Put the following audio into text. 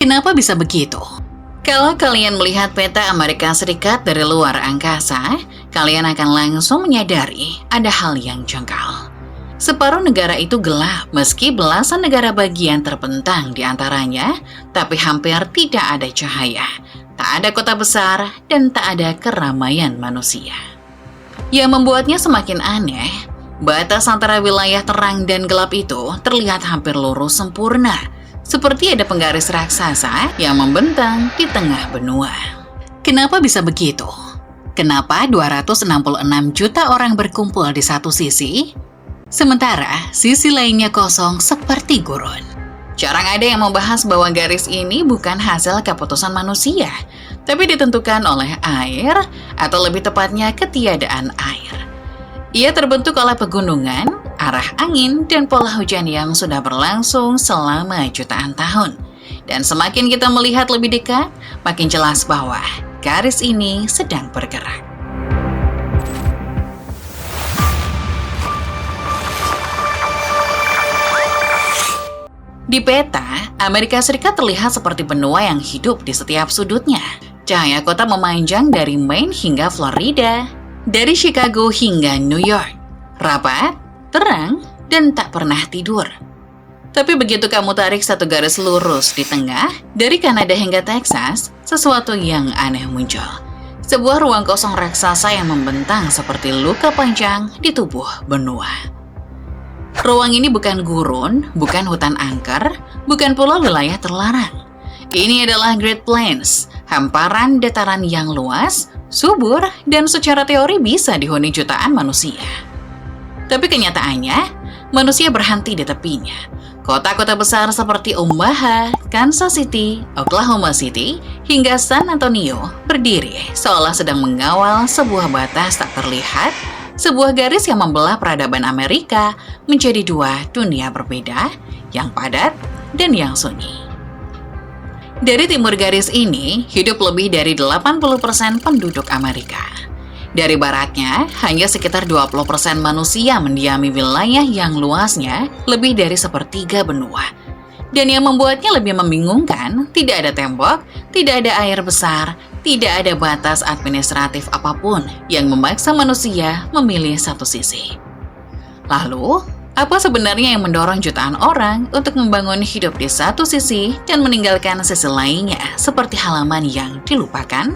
Kenapa bisa begitu? Kalau kalian melihat peta Amerika Serikat dari luar angkasa, kalian akan langsung menyadari ada hal yang janggal. Separuh negara itu gelap, meski belasan negara bagian terbentang di antaranya, tapi hampir tidak ada cahaya, tak ada kota besar, dan tak ada keramaian manusia. Yang membuatnya semakin aneh, batas antara wilayah terang dan gelap itu terlihat hampir lurus sempurna, seperti ada penggaris raksasa yang membentang di tengah benua. Kenapa bisa begitu? Kenapa 266 juta orang berkumpul di satu sisi, sementara sisi lainnya kosong seperti gurun? Jarang ada yang membahas bahwa garis ini bukan hasil keputusan manusia, tapi ditentukan oleh air, atau lebih tepatnya ketiadaan air. Ia terbentuk oleh pegunungan, arah angin, dan pola hujan yang sudah berlangsung selama jutaan tahun. Dan semakin kita melihat lebih dekat, makin jelas bahwa garis ini sedang bergerak. Di peta, Amerika Serikat terlihat seperti benua yang hidup di setiap sudutnya. Cahaya kota memanjang dari Maine hingga Florida, dari Chicago hingga New York. Rapat, terang, dan tak pernah tidur. Tapi begitu kamu tarik satu garis lurus di tengah, dari Kanada hingga Texas, sesuatu yang aneh muncul. Sebuah ruang kosong raksasa yang membentang seperti luka panjang di tubuh benua. Ruang ini bukan gurun, bukan hutan angker, bukan pula wilayah terlarang. Ini adalah Great Plains, hamparan dataran yang luas, subur, dan secara teori bisa dihuni jutaan manusia. Tapi kenyataannya, manusia berhenti di tepinya. Kota-kota besar seperti Omaha, Kansas City, Oklahoma City, hingga San Antonio berdiri seolah sedang mengawal sebuah batas tak terlihat, sebuah garis yang membelah peradaban Amerika menjadi dua dunia berbeda, yang padat dan yang sunyi. Dari timur garis ini, hidup lebih dari 80% penduduk Amerika. Dari baratnya, hanya sekitar 20% manusia mendiami wilayah yang luasnya lebih dari sepertiga benua. Dan yang membuatnya lebih membingungkan, tidak ada tembok, tidak ada air besar, tidak ada batas administratif apapun yang memaksa manusia memilih satu sisi. Lalu, apa sebenarnya yang mendorong jutaan orang untuk membangun hidup di satu sisi dan meninggalkan sisi lainnya seperti halaman yang dilupakan?